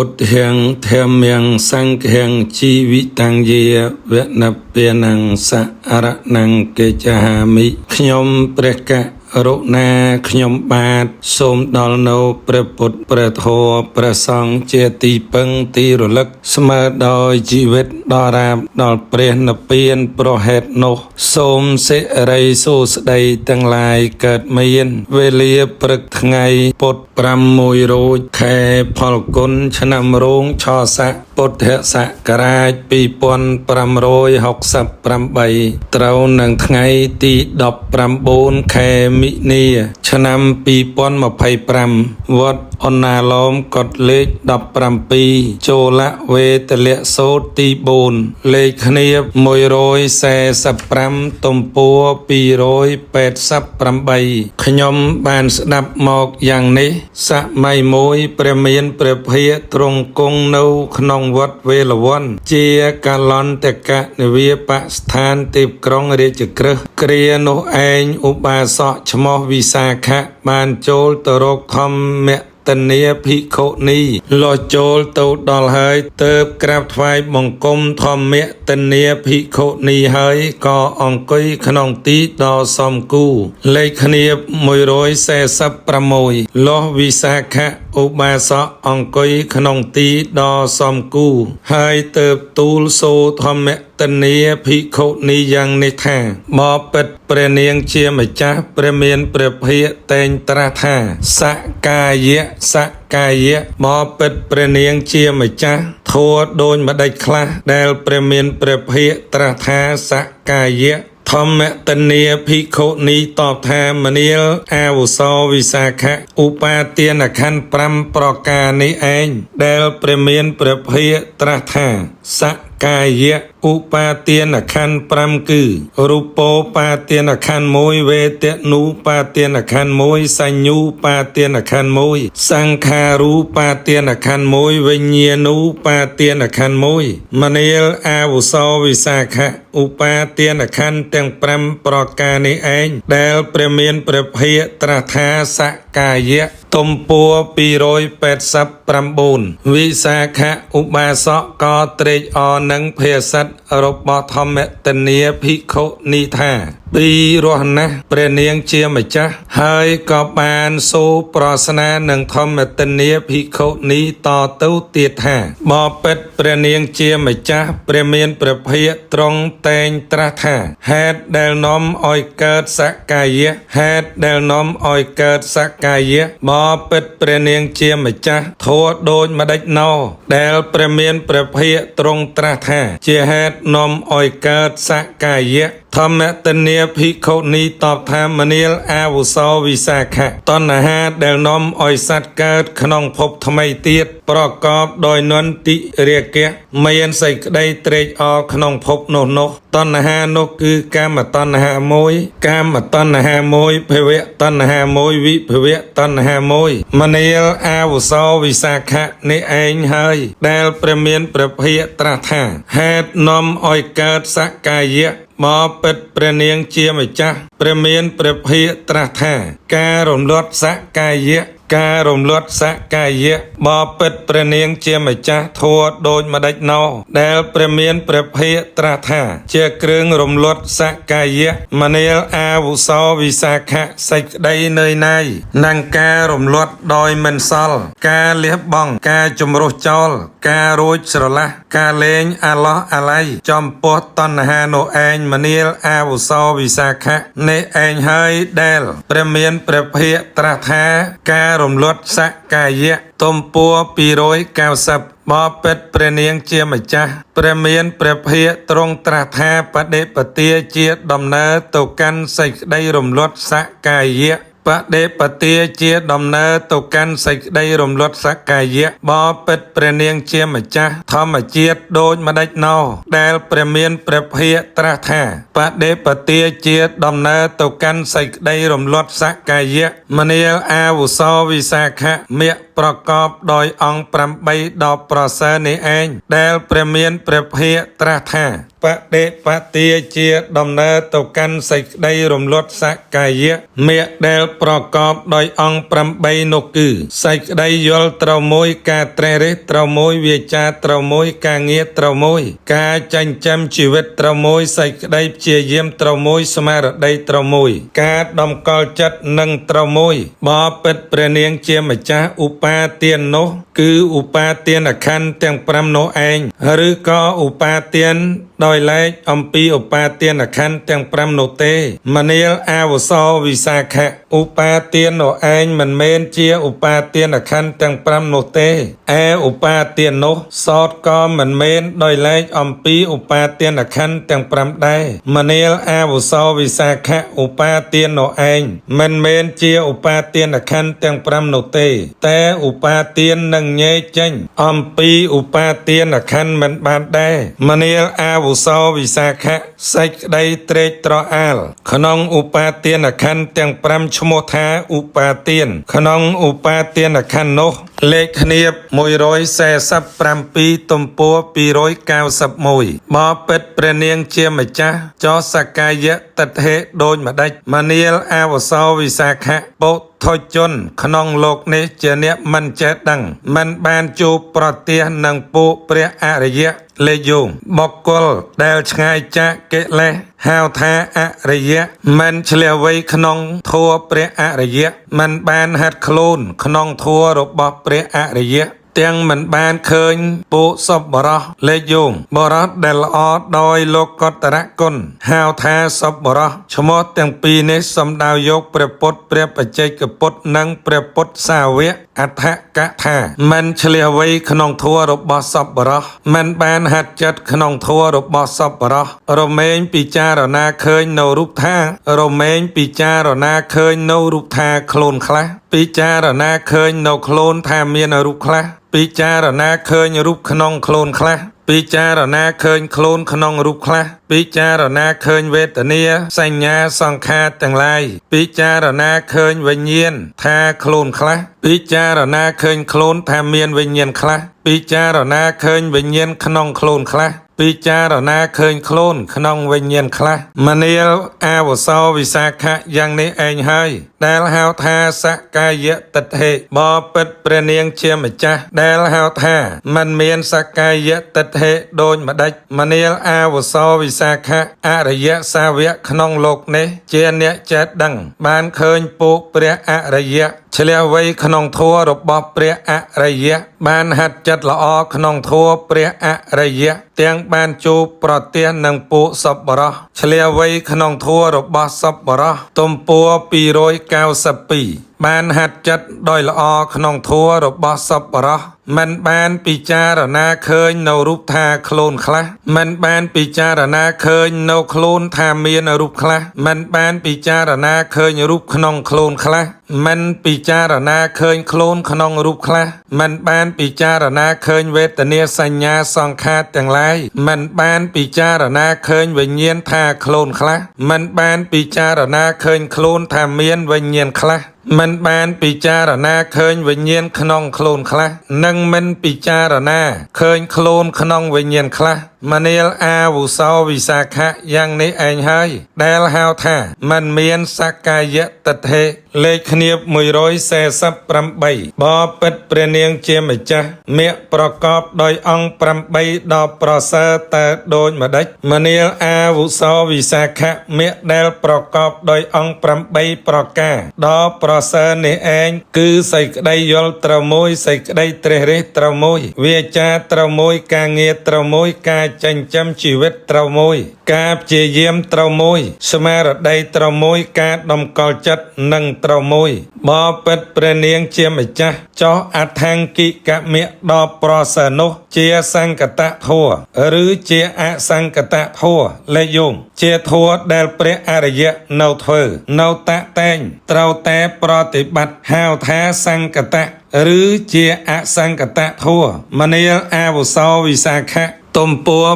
ពុទ្ធហេងធម្មងសង្ឃហេងជីវិតាំងយាវនពេណងសអរណងកេចហាមិខ្ញុំព្រះករុណាខ្ញុំបាទសូមដល់នៅព្រះពុទ្ធព្រះធម៌ព្រះសង្ឃជាទីពឹងទីរលឹកស្មើដោយជីវិតដល់រាបដល់ព្រះនិព្វានប្រហេតុនោះសូមសិរីសុស្ដីទាំងឡាយកើតមានវេលាព្រឹកថ្ងៃពុទ្ធ6រោចខែផលគុណឆ្នាំរោងឆស័កពុទ្ធសករាជ2568ត្រូវនឹងថ្ងៃទី19ខែមិនិនាឆ្នាំ2025វត្តអណាឡោមកុដលេខ17ចូលវេទលៈសូត្រទី4លេខគ្នា145ទំព័រ288ខ្ញុំបានស្ដាប់មកយ៉ាងនេះសម័យមួយព្រះមានព្រះភិក្ខទ្រង់គង់នៅក្នុងវត្តវេលវ័នជាកាលន្តកនិវាបស្ថានទីក្រុងរាជក្រឹសគ្រានោះឯងឧបាសកឈ្មោះវិសាខៈបានចូលទៅរកធម្មតនីភិក្ខុនីលោះចូលទៅដល់ហើយទើបក្រាបថ្វាយបង្គំធម្មតនីភិក្ខុនីហើយក៏អង្គុយក្នុងទីដ៏សមគួរលេខគ្នា146លោះវិសាខៈឧបាសកអង្គុយក្នុងទីដ៏សមគួរហើយទើបទូលសូរធម្មតនីភិក្ខុនីយ៉ាងនេះថាបបិទ្ធព្រះនាងជាម្ចាស់ព្រះមានព្រះភិក្ខតែងត្រាស់ថាសកាយៈសកាយៈបបិទ្ធព្រះនាងជាម្ចាស់ធัวដូចម្ដេចខ្លះដែលព្រះមានព្រះភិក្ខត្រាស់ថាសកាយៈធម្មតនីភិក្ខុនីតបថាមនាលអាវុសោវិសាខៈឧបាទានខណ្ឌ5ប្រការនេះឯងដែលព្រះមានព្រះភិក្ខត្រាស់ថាសកាយៈឧបាទានខណ្ឌ5គឺរូបោបាទានខណ្ឌ1វេទនូបាទានខណ្ឌ1សញ្ញូបាទានខណ្ឌ1សង្ខារូបាទានខណ្ឌ1វិញ្ញាណូបាទានខណ្ឌ1មនាលអាវុសោវិសាខៈឧបាទានខណ្ឌទាំង5ប្រការនេះឯងដែលព្រះមានព្រះភិក្ខត្រាស់ថាសកាយៈទំព័រ289វិសាខៈឧបាសកក៏ត្រេកអរនឹងភាសិតរបស់ធម្មតនីភិក្ខុនីថាពីរស់ណាស់ព្រះនាងជាម្ចាស់ហើយក៏បានសូរប្រស្នានឹងធម្មតនីភិក្ខុនីតទៅទៀតថាបបិទ្ធព្រះនាងជាម្ចាស់ព្រះមានព្រះភិក្ខទ្រង់តែងត្រាស់ថាហេតុដែលនាំឲ្យកើតសកាយៈហេតុដែលនាំឲ្យកើតសកាយៈបបិទ្ធព្រះនាងជាម្ចាស់ធัวដូចម្ដេចណោដែលព្រះមានព្រះភិក្ខទ្រង់ត្រាស់ថាជាហេតុនាំឲ្យកើតសកាយៈធម្មតនីភិក្ខុនីតបថាមនាលអាវុសោវិសាខៈតណ្ហាដែលនាំឲ្យសត្វកើតក្នុងភពថ្មីទៀតប្រកបដោយនន្តិរាគៈមានសេចក្តីត្រេកអរក្នុងភពនោះតណ្ហានោះគឺកាមតណ្ហា1កាមតណ្ហា1ភវៈតណ្ហា1វិភវៈតណ្ហា1មនាលអាវុសោវិសាខៈនេះឯងហើយដែលព្រះមានព្រះភិក្ខត្រាស់ថាហេតុនាំឲ្យកើតសកាយៈបបិទ្ធព្រះនាងជាម្ចាស់ព្រះមានព្រះភិក្ខត្រាស់ថាការរំលត់សកាយៈការរំលត់សកាយៈបបិទ្ធព្រះនាងជាម្ចាស់ធัวដូចម្ដេចណោដែលព្រះមានព្រះភិក្ខត្រាស់ថាជាគ្រឿងរំលត់សកាយៈមនាលអាវុសោវិសាខៈសេចក្តីនឿយណាយនិងការរំលត់ដោយមិនសល់ការលះបង់ការជំរុះចោលការរួចស្រឡះការលែងអាឡោះអាល័យចំពោះតណ្ហានោះឯងមនាលអាវុសោវិសាខៈនេះឯងហើយដែលព្រះមានព្រះភិក្ខត្រាស់ថាការរំលត់សកាយៈទំព័រ290បបិទ្ធព្រះនាងជាម្ចាស់ព្រះមានព្រះភិក្ខទ្រង់ត្រាស់ថាបដិបទាជាដំណើរទៅកាន់សេចក្តីរំលត់សកាយៈបដិបទាជាដំណើរទៅកាន់សេចក្តីរំលត់សកាយៈបបិទ្ធព្រះនាងជាម្ចាស់ធម្មជាតិដូចម្ដេចណោដែលព្រះមានព្រះភិក្ខត្រាស់ថាបដិបទាជាដំណើរទៅកាន់សេចក្តីរំលត់សកាយៈមនាលអាវុសោវិសាខៈមគ្គប្រកបដោយអង្គ8ដ៏ប្រសើរនេះឯងដែលព្រះមានព្រះភិក្ខត្រាស់ថា បដិបទាជាដំណើរទៅកាន់សេចក្តីរំលត់សក្កាយៈមេដែលប្រកបដោយអង្គ8នោះគឺសេចក្តីយល់ត្រូវមួយការត្រេះរិះត្រូវមួយវាចាត្រូវមួយការងារត្រូវមួយការចិញ្ចឹមជីវិតត្រូវមួយសេចក្តីព្យាយាមត្រូវមួយស្មារតីត្រូវមួយការដំកល់ចិត្តនឹងត្រូវមួយបបិទ្ធព្រះនាងជាម្ចាស់ឧបាទាននោះគឺឧបាទានខណ្ឌទាំង5នោះឯងឬក៏ឧបាទានដោយឡែកអំពីឧបាទានខណ្ឌទាំង5នោះទេមនាលអាវសោវិសាខៈឧបាទាននោះឯងមិនមែនជាឧបាទានខណ្ឌទាំង5នោះទេឯឧបាទាននោះសោតក៏មិនមែនដោយឡែកអំពីឧបាទានខណ្ឌទាំង5ដែរមនាលអាវសោវិសាខៈឧបាទាននោះឯងមិនមែនជាឧបាទានខណ្ឌទាំង5នោះទេតែឧបាទាននឹងញែកចេញអំពីឧបាទានខណ្ឌមិនបានដែរមនាលអាវសោវិសាខៈសេចក្តីត្រេកត្រអាលក្នុងឧបាទានខណ្ឌទាំង5ឈ្មោះថាឧបាទានក្នុងឧបាទានខណ្ឌនោះលេខគៀប147ទំព័រ291បបិទ្ធព្រះនាងជាម្ចាស់ចោសក្កាយៈតថេដូចម្ដេចមនាលអាវសោវិសាខៈបុថុជនក្នុងលោកនេះជាអ្នកមិនចេះដឹងមិនបានជួបប្រទះនឹងពួកព្រះអរិយលេខយោងបុគ្គលដែលឆ្ងាយចាកកិលេសហៅថាអរិយមិនឆ្លៀវវៃក្នុងធម៌ព្រះអរិយមិនបានហាត់ខ្លួនក្នុងធម៌របស់ព្រះអរិយទាំងមិនបានឃើញពួកសពបរោះលេខយោងបរោះដែលល្អដោយលោកកតរគុណហៅថាសពបរោះឈ្មោះទាំងពីរនេះសំដៅយកព្រះពុទ្ធព្រះបច្ចេកពុទ្ធនិងព្រះពុទ្ធសាវកអដ្ឋកថាមិនឆ្លៀសវៃក្នុងធម៌របស់សពបរោះមិនបានហាត់ចិត្តក្នុងធម៌របស់សពបរោះរមែងពិចារណាឃើញនៅរូបថារមែងពិចារណាឃើញនៅរូបថាខ្លួនខ្លះពិចារណាឃើញនៅខ្លួនថាមានរូបខ្លះពិចារណាឃើញរូបក្នុងខ្លួនខ្លះពិចារណាឃើញខ្លួនក្នុងរូបខ្លះពិចារណាឃើញវេទនាសញ្ញាសង្ខារទាំងឡាយពិចារណាឃើញវិញ្ញាណថាខ្លួនខ្លះពិចារណាឃើញខ្លួនថាមានវិញ្ញាណខ្លះពិចារណាឃើញវិញ្ញាណក្នុងខ្លួនខ្លះពិចារណាឃើញខ្លួនក្នុងវិញ្ញាណខ្លះមនាលអាវសោវិសាខៈយ៉ាងនេះឯងហើយដែលហៅថាសក្កាយតថេបបិទ្ធព្រះនាងជាម្ចាស់ដែលហៅថាមិនមានសក្កាយតថេដូចម្ដេចមនាលអាវសោវិសាខៈអរិយសាវកក្នុងលោកនេះជាអ្នកចេះដឹងបានឃើញពួកព្រះអរិយឆ្លៀសវៃក្នុងធម៌របស់ព្រះអរិយបានហាត់ចិត្តល្អក្នុងធម៌ព្រះអរិយទាំងបានជួបប្រទះនឹងពួកសពបរោះឆ្លៀសវៃក្នុងធម៌របស់សពបរោះទំព័រ292បានហាត់ចិត្តដោយល្អក្នុងធម៌របស់សពបរោះមិនបានពិចារណាឃើញនៅរូបថាខ្លួនខ្លះមិនបានពិចារណាឃើញនៅខ្លួនថាមានរូបខ្លះមិនបានពិចារណាឃើញរូបក្នុងខ្លួនខ្លះមិនពិចារណាឃើញខ្លួនក្នុងរូបខ្លះមិនបានពិចារណាឃើញវេទនាសញ្ញាសង្ខារទាំងឡាយមិនបានពិចារណាឃើញវិញ្ញាណថាខ្លួនខ្លះមិនបានពិចារណាឃើញខ្លួនថាមានវិញ្ញាណខ្លះមិនបានពិចារណាឃើញវិញ្ញាណក្នុងខ្លួនខ្លះនិងមិនពិចារណាឃើញខ្លួនក្នុងវិញ្ញាណខ្លះមនាលអាវុសោវិសាខៈយ៉ាងនេះឯងហើយដែលហៅថាមិនមានសក្កាយតថេលេខគៀប148បបិទ្ធព្រះនាងជាម្ចាស់មេប្រកបដោយអង្គ8ដ៏ប្រសើរតើដូចម្ដេចមនាលអាវុសោវិសាខៈមេដែលប្រកបដោយអង្គ8ប្រការដ៏ប្រសើរនេះឯងគឺសេចក្តីយល់ត្រូវមួយសេចក្តីត្រេះរិះត្រូវមួយវាចាត្រូវមួយការងារត្រូវមួយការចិញ្ចឹមជីវិតត្រូវមួយការព្យាយាមត្រូវមួយស្មារតីត្រូវមួយការដំកល់ចិត្តនឹងត្រូវមួយបបិទ្ធព្រះនាងជាម្ចាស់ចោះអថង្គិកមិដ៏ប្រសើរនោះជាសង្កតធម៌ឬជាអសង្កតធម៌លេខយោងជាធម៌ដែលព្រះអរិយនៅធ្វើនៅតាក់តែងត្រូវតែប្រតិបត្តិហៅថាសង្កតឬជាអសង្កតធម៌មនាលអាវុសោវិសាខៈទំព័រ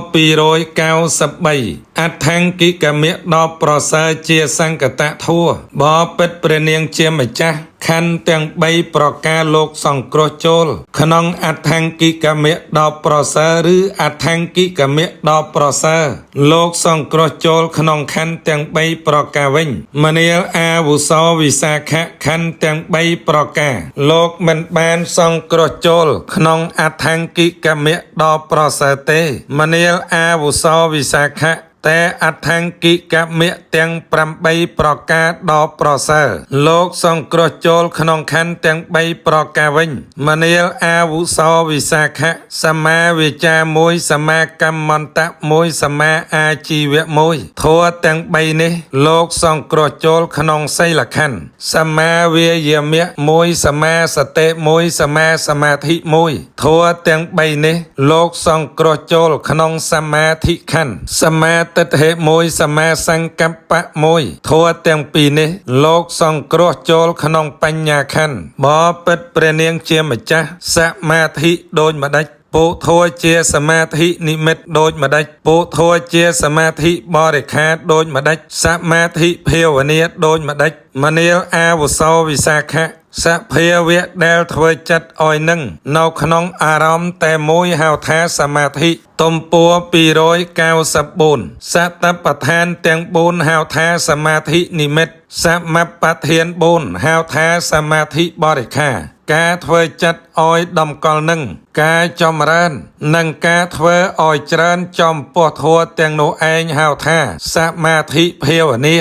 293 អថង្គិកមេដល់ប្រសើរជាសង្កតធัวបពិតព្រះនាងជាម្ចាស់ខណ្ឌទាំង3ប្រការលោកសង្គ្រោះចូលក្នុងអថង្គិកមេដល់ប្រសើរឬអថង្គិកមេដល់ប្រសើរលោកសង្គ្រោះចូលក្នុងខណ្ឌទាំង3ប្រការវិញមនាលអាវុសោវិសាខៈខណ្ឌទាំង3ប្រការលោកមិនបានសង្គ្រោះចូលក្នុងអថង្គិកមេដល់ប្រសើរទេមនាលអាវុសោវិសាខៈតែអថង្គិកមេទាំង8ប្រការដ៏ប្រសើរលោកសង្គ្រោះចូលក្នុងខណ្ឌទាំង3ប្រការវិញមនាលអាវុសោវិសាខៈសមាវិជ្ជា1សមាកម្មន្តៈ1សមាអាជីវៈ1ធัวទាំង3នេះលោកសង្គ្រោះចូលក្នុងសីលខណ្ឌសមាវាយាមៈ1សមាសតិ1សមាសមាធិ1ធัวទាំង3នេះលោកសង្គ្រោះចូលក្នុងសមាធិខណ្ឌសមាទិដ្ឋិ1សមាសង្កប្បៈ1ធัวទាំងពីរនេះលោកសង្គ្រោះចូលក្នុងបញ្ញាខណ្ឌបពិតព្រះនាងជាម្ចាស់សមាធិដូចម្ដេចពុធัวជាសមាធិនិមិត្តដូចម្ដេចពុធัวជាសមាធិបរិខាដូចម្ដេចសមាធិភាវនាដូចម្ដេចមនាលអាវុសោវិសាខៈសភាវៈដែលធ្វើចិត្តឲ្យនឹងនៅក្នុងអារម្មណ៍តែមួយហៅថាសមាធិទំព័រ294សតបដ្ឋានទាំង4ហៅថាសមាធិនិមិត្តសមបដ្ឋាន4ហៅថាសមាធិបរិខាការធ្វើចិត្តឲ្យតម្កល់នឹងការចម្រើននិងការធ្វើឲ្យច្រើនចំពោះធัวទាំងនោះឯងហៅថាសមាធិភាវនា